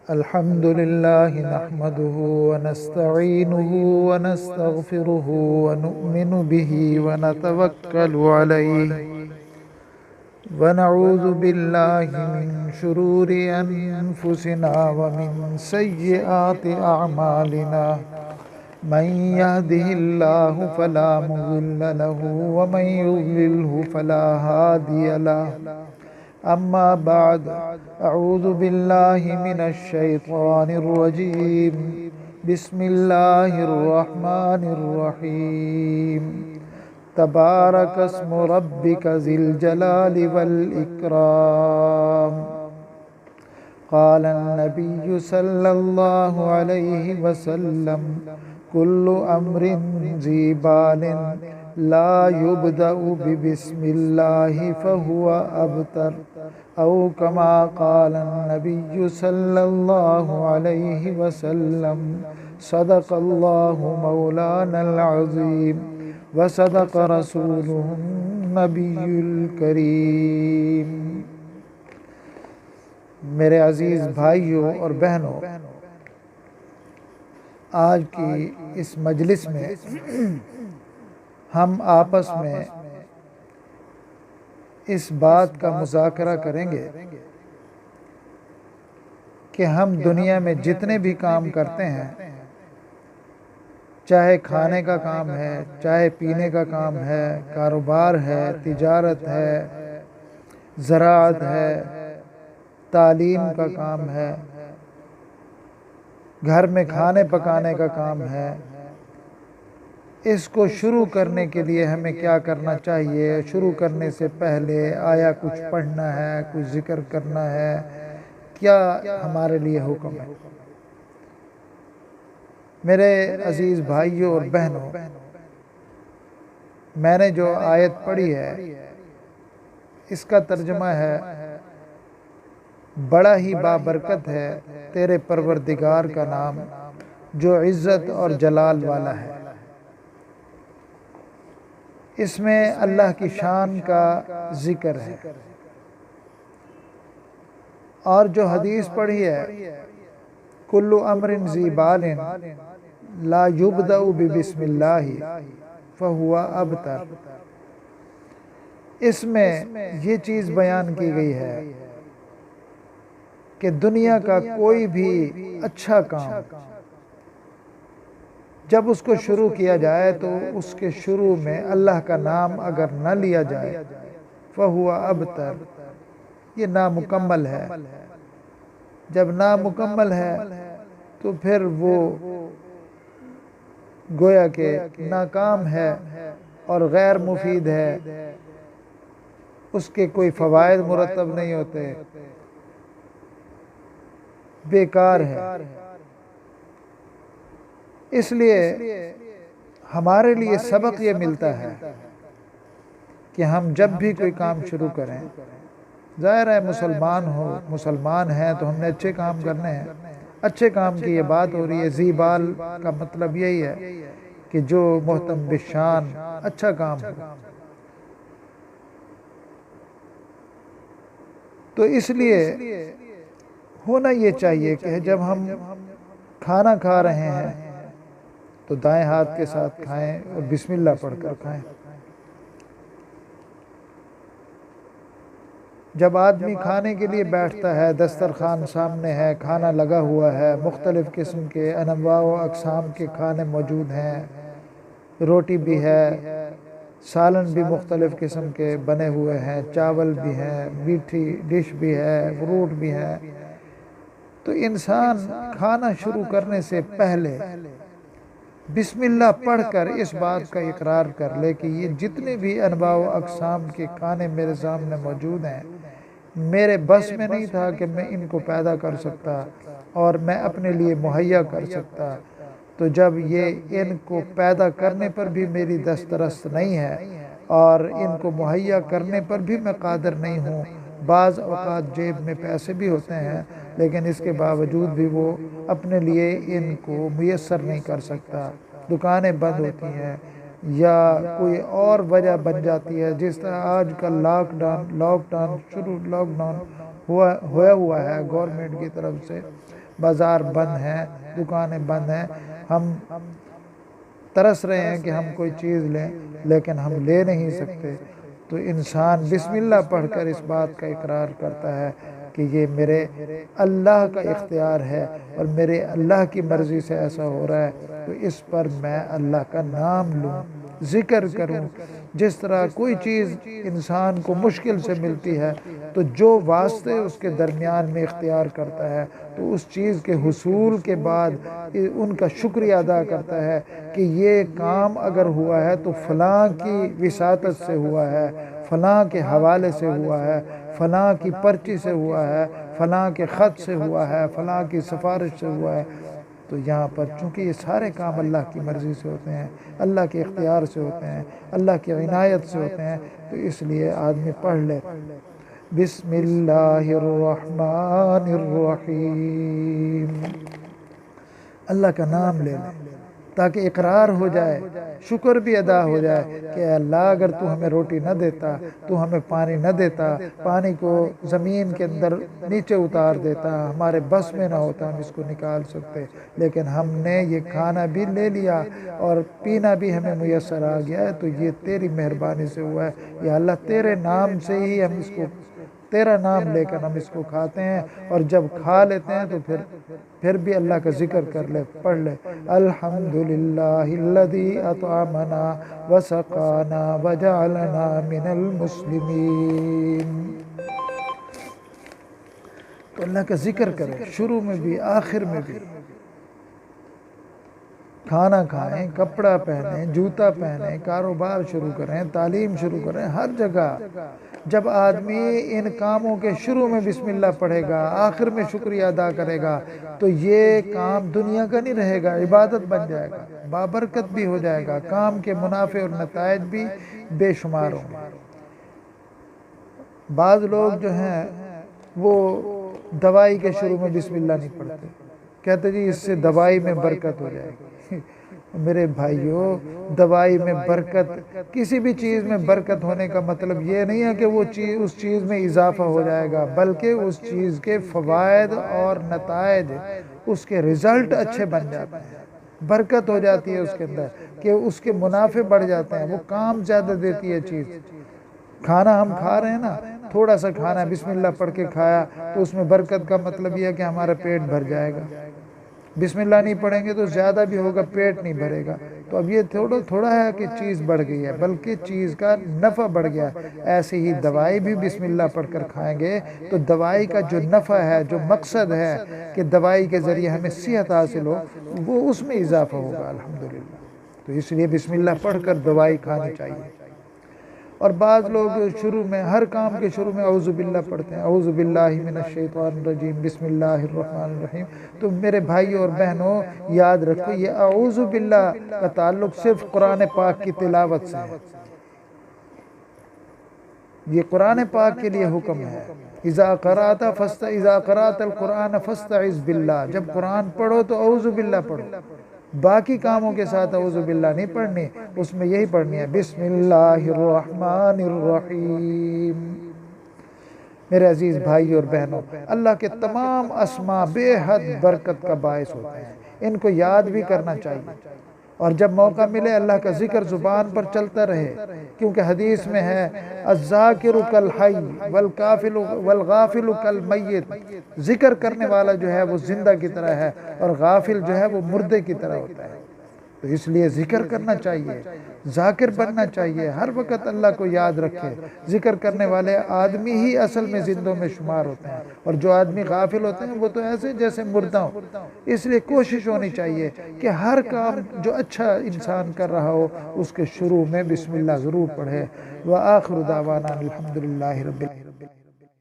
अल्हम्दुलिल्लाहि नहमदुहु व नस्तईनुहु व नस्तगफिरुहु व नु'मिनु बिही व नतवक्कलु अलैहि व नऊज़ु बिल्लाहि मिन शुरूरि अनफुसिना व मिन सय्यिआति अअमालिना मन यहदिहिल्लाहु फला मुज़िल्ल लहु व मन युज़लिल्हु फला हादिय लहु। अम्मा बाद अऊज़ु बिल्लाहि मिनश शैतानिर रजीम बिस्मिल्लाहिर रहमानिर रहीम तबारकस्मु रब्बिका ज़िल जलालि वल इकराम। क़ाल नबिय्यु सल्लल्लाहु अलैहि वसल्लम कुल्लु अम्रिन ज़ी बालिन ला युब्दअु बिबिस्मिल्लाहि फहुवा अबतर औ कमा क़ाल नबिय्यु सल्लल्लाहु अलैहि वसल्लम सदक़ल्लाहु मौलानल अज़ीम व सदक़ रसूलुहुन नबियुल करीम। मेरे अज़ीज़ भाइयों और बहनों, आज की इस मजलिस में हम आपस में इस बात का मुज़ाकरा करेंगे कि हम दुनिया में जितने भी काम करते हैं, चाहे खाने का काम है, चाहे पीने का काम है, कारोबार है, तिजारत है, ज़राअत है, तालीम का काम है, घर में खाने पकाने का काम है, इसको शुरू करने के लिए हमें क्या करना चाहिए? शुरू करने से पहले आया कुछ पढ़ना है, कुछ जिक्र करना है, क्या हमारे लिए हुक्म है? मेरे अजीज़ भाइयों और बहनों, मैंने जो आयत पढ़ी है इसका तर्जुमा है, बड़ा ही बाबरकत है तेरे परवरदिगार का नाम जो इज़्ज़त और जलाल वाला है। इसमें अल्लाह की शान का जिक्र है। और जो हदीस पढ़ी है, कुल्लु अम्रिन ज़ी बालिन ला युब्दअु बिबिस्मिल्लाहि फहुवा अबतर, इसमें ये चीज़ बयान की गई है कि दुनिया का कोई भी अच्छा काम जब उसको शुरू किया जाए तो उसके शुरू में अल्लाह का नाम अगर न लिया जाए फहुवा अबतर, ये नामुकम्मल है। जब नामुकम्मल है तो फिर वो गोया के नाकाम है और गैर मुफीद है, उसके कोई फ़वाइद मुरतब नहीं होते, बेकार है। इसलिए हमारे लिए सबक ये मिलता है कि हम जब भी कोई काम शुरू करें, ज़ाहिर है मुसलमान हैं तो हमने अच्छे काम करने हैं। अच्छे काम की ये बात हो रही है। ज़ीबाल का मतलब यही है कि जो मोहतम बिशान अच्छा काम हो। तो इसलिए होना ये चाहिए कि जब हम खाना खा रहे हैं तो दाएं हाथ के साथ खाएं और बिस्मिल्लाह पढ़कर खाएं। जब आदमी खाने के लिए बैठता है, दस्तरखान सामने है, खाना लगा हुआ है, मुख्तलिफ़ किस्म के अनवा व अक़साम के खाने मौजूद हैं, रोटी भी है, सालन भी मुख्तलिफ़ किस्म के बने हुए हैं, चावल भी हैं, मीठी डिश भी है, फ्रूट भी है, तो इंसान खाना शुरू करने से पहले बिस्मिल्लाह पढ़कर इस बात का इकरार कर ले कि ये जितने भी अनवा व अक़साम के खाने मेरे सामने मौजूद हैं, मेरे बस में नहीं था कि मैं इनको पैदा कर सकता और मैं अपने लिए मुहैया कर सकता। तो जब ये इनको पैदा करने पर भी मेरी दस्तरस्त नहीं है और इनको मुहैया करने पर भी मैं कादिर नहीं हूँ, बाज़ औक़ात जेब में पैसे भी होते हैं लेकिन इसके बावजूद भी वो अपने लिए इनको मुयस्सर नहीं कर सकता, दुकानें बंद होती हैं या कोई और वजह बन जाती है। जिस तरह आज का लॉकडाउन होया हुआ है गवर्नमेंट की तरफ से, बाज़ार बंद हैं, दुकानें बंद हैं, हम तरस रहे हैं कि हम कोई चीज़ लें लेकिन हम ले नहीं सकते। तो इंसान बिस्मिल्लाह पढ़कर इस बात का इकरार करता है कि ये मेरे अल्लाह का इख्तियार है और मेरे अल्लाह की मर्ज़ी से ऐसा हो रहा है, तो इस पर मैं अल्लाह का नाम लूँ, ज़िक्र करूँ। जिस तरह कोई चीज़ इंसान को मुश्किल से मिलती है तो जो वास्ते उसके दरमियान में इख्तियार करता है, तो उस चीज़ के हुसूल के बाद उनका शुक्रिया अदा करता है कि ये काम अगर हुआ है तो फ़लाँ की विसातत से हुआ है, फ़लाँ के हवाले से हुआ है, फ़लाँ की पर्ची से हुआ है, फ़लाँ के ख़त से हुआ है, फ़लाँ की सिफारिश से हुआ है। तो यहाँ पर चूँकि ये सारे काम अल्लाह की मर्ज़ी से होते हैं, अल्लाह के इख्तियार से होते हैं, अल्लाह की इनायत से होते हैं, तो इसलिए आदमी पढ़ ले बिस्मिल्लाहिर्रहमानिर्रहीम, अल्लाह का नाम ले लें ताकि इकरार हो जाए, शुक्र भी अदा हो जाए कि अल्लाह अगर तू हमें रोटी न देता, तू हमें पानी न देता, पानी को ज़मीन के अंदर नीचे उतार देता, हमारे बस में ना होता हम इसको निकाल सकते, लेकिन हमने ये खाना भी ले लिया और पीना भी हमें मुयस्सर आ गया है, तो ये तेरी मेहरबानी से हुआ है। या अल्लाह तेरे नाम से ही हम इसको, तेरा नाम लेकर हम इसको खाते हैं, और जब खा लेते हैं तो फिर भी अल्लाह का जिक्र कर ले, पढ़ ले अल्हम्दुलिल्लाहिल्लज़ी अतअमना व सक़ाना व जअलना मिनल मुस्लिमीन। तो अल्लाह का जिक्र करें शुरू में भी आखिर में भी। खाना खाएं, कपड़ा पहनें, जूता पहनें, कारोबार शुरू करें, तालीम शुरू करें, हर जगह जब आदमी इन कामों के शुरू में बिस्मिल्लाह पढ़ेगा, आखिर में शुक्रिया अदा करेगा, तो ये काम दुनिया का नहीं रहेगा, इबादत बन जाएगा, बाबरकत भी हो जाएगा, काम के मुनाफे और नतायज भी बेशुमार होंगे। बाज़ लोग जो हैं वो दवाई के शुरू में बिस्मिल्लाह नहीं पढ़ते, कहते जी इससे दवाई में बरकत हो जाएगी। मेरे भाइयों, दवाई में बरकत, किसी भी चीज़ में बरकत होने का मतलब ये नहीं है कि वो चीज़ उस चीज़ में इजाफा हो जाएगा, बल्कि उस चीज़ के फ़वायद और नतायज, उसके रिज़ल्ट अच्छे बन जाते हैं, बरकत हो जाती है उसके अंदर कि उसके मुनाफे बढ़ जाते हैं, वो काम ज़्यादा देती है चीज़। खाना हम खा रहे हैं ना, थोड़ा सा खाना बिस्मिल्लाह पढ़ के खाया तो उसमें बरकत का मतलब यह है कि हमारा पेट भर जाएगा। बिस्मिल्लाह नहीं पढ़ेंगे तो ज़्यादा भी होगा, पेट नहीं भरेगा। तो अब ये थोड़ा है कि चीज़ बढ़ गई है, बल्कि चीज़ का नफ़ा बढ़ गया है। ऐसे ही दवाई भी बिस्मिल्लाह पढ़कर खाएंगे तो दवाई का जो नफ़ा है, जो मकसद है कि दवाई के ज़रिए हमें सेहत हासिल हो, वो उसमें इजाफा होगा अल्हम्दुलिल्लाह। तो इसलिए बिस्मिल्लाह पढ़कर दवाई खानी चाहिए। और बाज़ लोग शुरू में, हर काम के शुरू में औज़ु बिल्लाह पढ़ते हैं, औज़ु बिल्लाहि मिनश शैतानिर रजीम बिस्मिल्लाहिर रहमानिर रहीम। तो मेरे भाइयों और बहनों याद रखो, ये औज़ु बिल्लाह का ताल्लुक़ सिर्फ़ कुरान पाक की तिलावत से है। ये कुरान पाक के लिए हुक्म है, इज़ा क़राअता क़राअतल कुरान फ़स्तइज़ बिल्लाह, जब कुरान पढ़ो तो औज़ु बिल्लाह पढ़ो। बाकी कामों के साथ औज़ु बिल्लाह नहीं पढ़नी, उसमें यही पढ़नी है बिस्मिल्लाहिर्रहमानिर्रहीम। मेरे अजीज़ भाई और बहनों, अल्लाह के तमाम अस्मा बेहद बरकत का बायस होते हैं, इनको याद भी करना चाहिए। और जब मौका मिले अल्लाह का जिक्र ज़ुबान पर चलता रहे, क्योंकि हदीस में है अज़्ज़ाकिरु कल हय्य वल गाफिलु कल मय्यित, जिक्र करने वाला जो है वो जिंदा की तरह है और गाफिल जो है वो मुर्दे की तरह होता है। तो इसलिए जिक्र करना चाहिए, जाकिर बनना चाहिए, हर वक्त अल्लाह को याद रखे। जिक्र करने वाले आदमी ही असल में जिंदों में शुमार होते हैं, और जो आदमी गाफिल होते हैं वो तो ऐसे जैसे मुर्दा हो। इसलिए कोशिश होनी चाहिए कि हर काम जो अच्छा इंसान कर रहा हो उसके शुरू में बिस्मिल्लाह ज़रूर पढ़े। व आखिरु दावाना अल्हम्दुलिल्लाहि रब्बिल आलमीन।